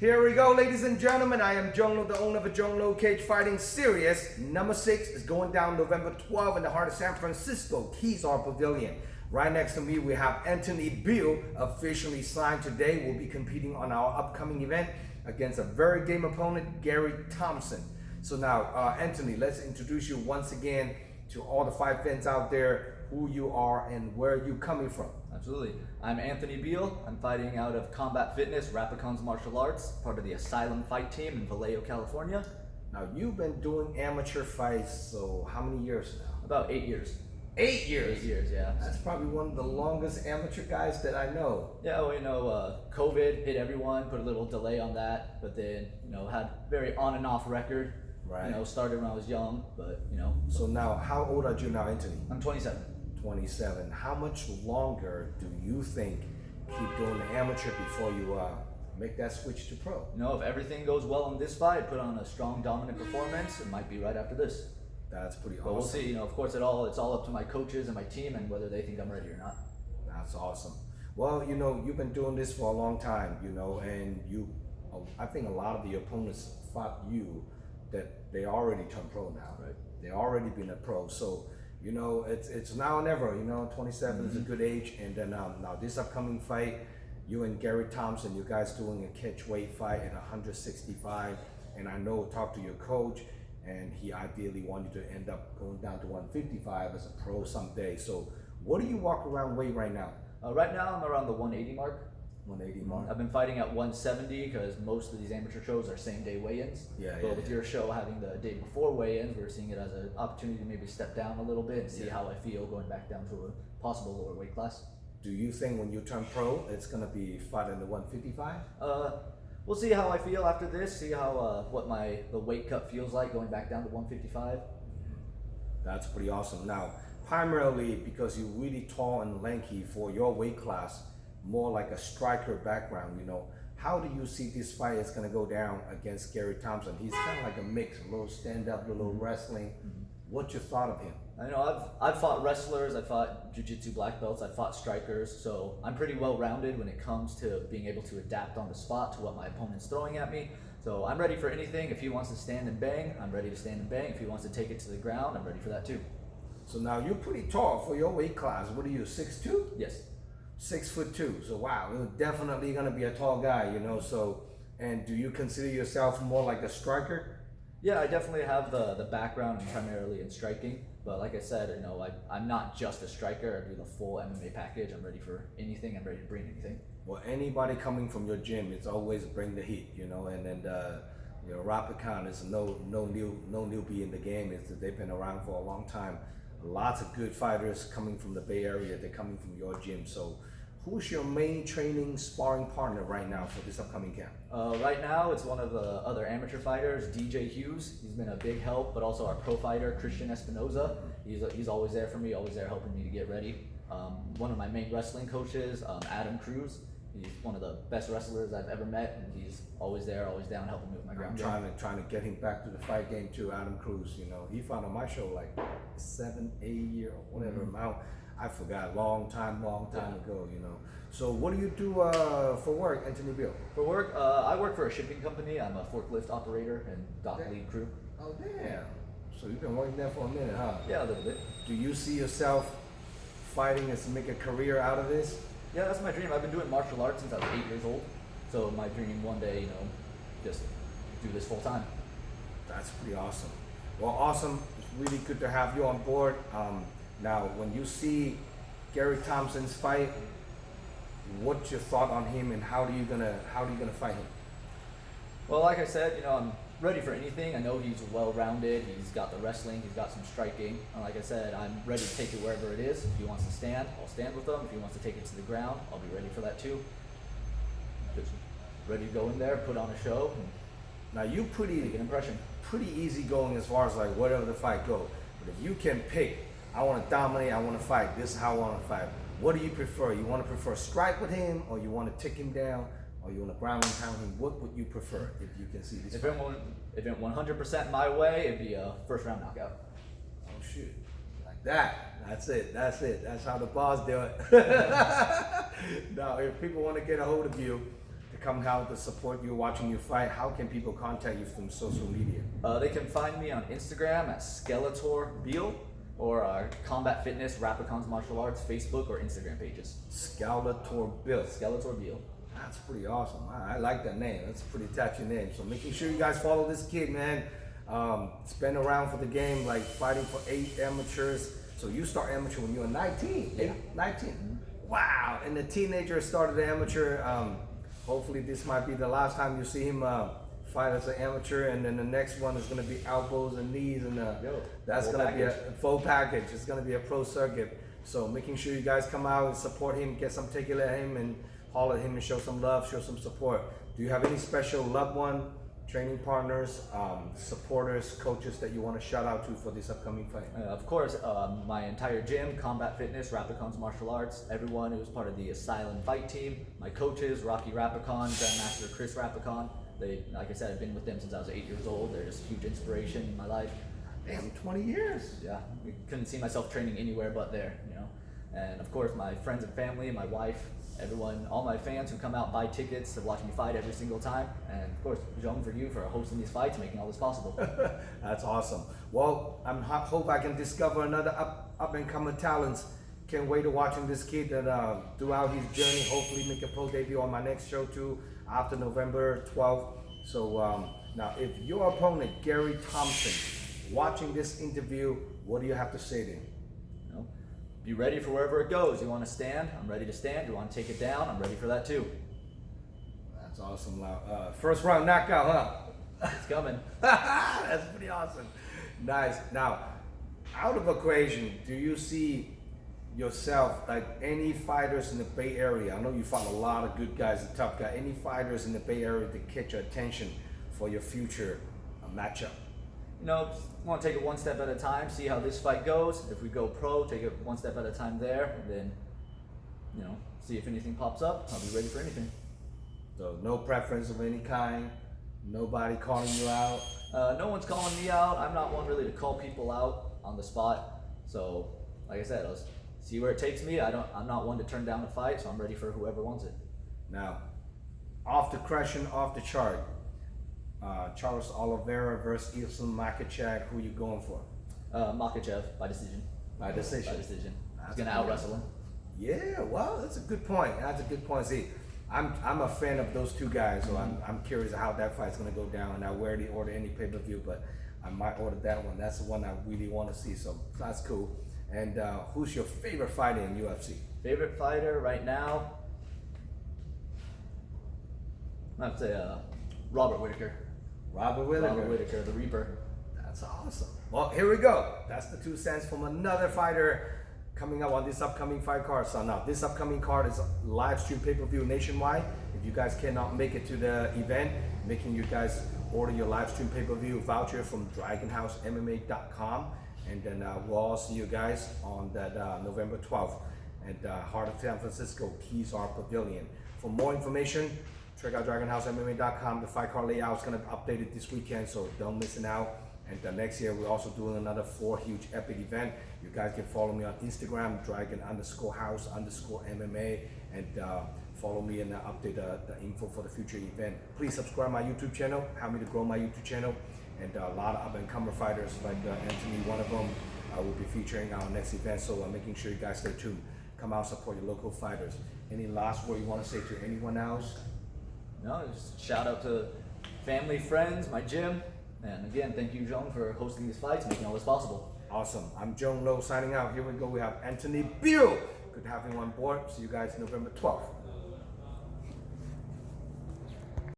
Here we go, ladies and gentlemen. I am Zhong, the owner of a Zhong Cage Fighting Series. Number 6 is going down November 12th in the heart of San Francisco, Keys Art Pavilion. Right next to me, we have Anthony Beal, officially signed today. We'll be competing on our upcoming event against a very game opponent, Gary Thompson. So now, Anthony, let's introduce you once again to all the fight fans out there, who you are and where you coming from. Absolutely. I'm Anthony Beal. I'm fighting out of Combat Fitness, Rappacon's Martial Arts, part of the Asylum Fight Team in Vallejo, California. Now, you've been doing amateur fights, so how many years now? About 8 years. 8 years? 8 years, yeah. That's probably one of the longest amateur guys that I know. Yeah, well, COVID hit everyone, put a little delay on that, but then, had very on and off record. Right. Started when I was young, but, So now, how old are you now, Anthony? I'm 27. 27. How much longer do you think keep doing the amateur before you make that switch to pro? If everything goes well in this fight, put on a strong, dominant performance, it might be right after this. That's pretty awesome. But we'll see. Of course, it's all up to my coaches and my team and whether they think I'm ready or not. That's awesome. Well, you've been doing this for a long time, and I think a lot of the opponents fought you that they already turned pro now. Right. They already been a pro. So, it's now or never. 27 is a good age. And then now this upcoming fight, you and Gary Thompson, you guys doing a catch weight fight at 165. And I know, talk to your coach, and he ideally wanted to end up going down to 155 as a pro someday. So what do you walk around weight right now? Right now I'm around the 180 mark. 180 mark. I've been fighting at 170 because most of these amateur shows are same day weigh-ins. But with your show having the day before weigh-ins, we're seeing it as an opportunity to maybe step down a little bit and see how I feel going back down to a possible lower weight class. Do you think when you turn pro, it's gonna be fighting the 155? We'll see how I feel after this. See how what the weight cut feels like going back down to 155. That's pretty awesome. Now, primarily because you're really tall and lanky for your weight class, more like a striker background, how do you see this fight is going to go down against Gary Thompson? He's kind of like a mix, a little stand-up, a little wrestling. What's your thought of him? I've fought wrestlers, I've fought jiu-jitsu black belts, I've fought strikers, so I'm pretty well-rounded when it comes to being able to adapt on the spot to what my opponent's throwing at me. So I'm ready for anything. If he wants to stand and bang, I'm ready to stand and bang. If he wants to take it to the ground, I'm ready for that too. So now you're pretty tall for your weight class. What are you, 6'2"? Yes. 6'2". So wow, you're definitely gonna be a tall guy, So, and do you consider yourself more like a striker? Yeah, I definitely have the background primarily in striking, but like I said, I'm not just a striker. I do the full MMA package. I'm ready for anything. I'm ready to bring anything. Well, anybody coming from your gym, it's always bring the heat, and then Rappacon is no newbie in the game. They've been around for a long time. Lots of good fighters coming from the Bay Area. They're coming from your gym. So, who's your main training sparring partner right now for this upcoming camp? Right now, it's one of the other amateur fighters, DJ Hughes. He's been a big help, but also our pro fighter, Christian Espinoza. He's always there for me, always there helping me to get ready. One of my main wrestling coaches, Adam Cruz. He's one of the best wrestlers I've ever met, and he's always there, always down, helping me with my ground game. Trying to get him back to the fight game too, Adam Cruz. He fought on my show like 7, 8 year or whatever amount. I forgot, long time ago. So what do you do for work, Anthony Beal? For work, I work for a shipping company. I'm a forklift operator and dock lead crew. Oh damn! So you've been working there for a minute, huh? Yeah, a little bit. Do you see yourself fighting to make a career out of this? Yeah, that's my dream. I've been doing martial arts since I was 8 years old. So my dream one day, just do this full time. That's pretty awesome. Well, awesome. It's really good to have you on board. Now, when you see Gary Thompson's fight, what's your thought on him, and how are you gonna fight him? Well, like I said, I'm ready for anything. I know he's well-rounded. He's got the wrestling. He's got some striking. And like I said, I'm ready to take it wherever it is. If he wants to stand, I'll stand with him. If he wants to take it to the ground, I'll be ready for that too. Just ready to go in there, put on a show, and now you make an impression. Pretty easy going as far as like whatever the fight goes. But if you can pick, I want to dominate, I want to fight, this is how I want to fight. What do you prefer? You want to prefer strike with him, or you want to tick him down, or you want to ground and pound him? What would you prefer if you can see this If fight? it went 100% my way, it'd be a first round knockout. Oh shoot. Like that. That's it. That's how the boss do it. Now, if people want to get a hold of you, to come out to support you watching you fight, how can people contact you from social media? They can find me on Instagram at Skeletor Beal or Combat Fitness, Rapicons Martial Arts, Facebook or Instagram pages. Skeletor Bill. Skeletor Beal. That's pretty awesome. I like that name. That's a pretty catchy name. So making sure you guys follow this kid, man. It's been around for the game, like fighting for 8 amateurs. So you start amateur when you were 19. Yeah. 19. Wow. And the teenager started the amateur. Hopefully this might be the last time you see him fight as an amateur, and then the next one is going to be elbows and knees, and that's going to be a full package. It's going to be a pro circuit. So making sure you guys come out and support him, get some ticket at him, and holler at him and show some love, show some support. Do you have any special loved one, training partners, supporters, coaches that you want to shout out to for this upcoming fight? Of course, my entire gym, Combat Fitness, Rapicons Martial Arts, everyone who was part of the Asylum Fight team, my coaches, Rocky Rapicon, Grandmaster Chris Rapicon. They, like I said, I've been with them since I was 8 years old. They're just a huge inspiration in my life. Damn, 20 years. Yeah, I couldn't see myself training anywhere but there, you know. And of course, my friends and family, my wife, everyone, all my fans who come out, buy tickets to watch me fight every single time. And of course, Zhong, for you for hosting these fights, making all this possible. That's awesome. Well, I hope I can discover another up and coming talents. Can't wait to watching this kid that throughout his journey, hopefully make a pro debut on my next show too, after November 12th. So now, if your opponent, Gary Thompson, watching this interview, what do you have to say to him? You know, be ready for wherever it goes. You want to stand? I'm ready to stand. You want to take it down? I'm ready for that too. That's awesome. First round knockout, huh? It's coming. That's pretty awesome. Nice. Now, out of equation, do you see yourself, like any fighters in the Bay Area? I know you fought a lot of good guys, a tough guy. Any fighters in the Bay Area to catch your attention for your future matchup? You know, just want to take it one step at a time, see how this fight goes. If we go pro, take it one step at a time there, and then, you know, see if anything pops up. I'll be ready for anything. So no preference of any kind, nobody calling you out? No one's calling me out. I'm not one really to call people out on the spot. So, like I said, I'll see where it takes me. I'm not one to turn down a fight, so I'm ready for whoever wants it. Now, off the question, off the chart, Charles Oliveira versus Islam Makhachev, who you going for? Makhachev by decision. By decision. By decision. He's gonna out wrestle him. Yeah, well, that's a good point. That's a good point. See, I'm a fan of those two guys, so I'm curious how that fight's gonna go down. And I rarely order any pay-per-view, but I might order that one. That's the one I really want to see. So that's cool. And who's your favorite fighter in UFC? Favorite fighter right now? I have to say Robert Whittaker. Robert Whittaker. Robert Whittaker, the Reaper. That's awesome. Well, here we go. That's the 2 cents from another fighter coming up on this upcoming fight card. So now, this upcoming card is live stream pay-per-view nationwide. If you guys cannot make it to the event, making you guys order your live stream pay-per-view voucher from DragonHouseMMA.com. And then we'll all see you guys on that November 12th at Heart of San Francisco, Keys R Pavilion. For more information, check out DragonHouseMMA.com. The fight card layout is going to be updated this weekend, so don't miss it out. And next year, we're also doing another 4 huge epic event. You guys can follow me on Instagram, Dragon_House_MMA, and follow me and update the info for the future event. Please subscribe my YouTube channel, help me to grow my YouTube channel. And a lot of up-and-comer fighters like Anthony, one of them, will be featuring our next event. So making sure you guys stay tuned. Come out, support your local fighters. Any last word you want to say to anyone else? No, just shout out to family, friends, my gym. And again, thank you, Zhong, for hosting these fights, making all this possible. Awesome. I'm Zhong Lo signing out. Here we go. We have Anthony Beal. Good having you on board. See you guys November 12th.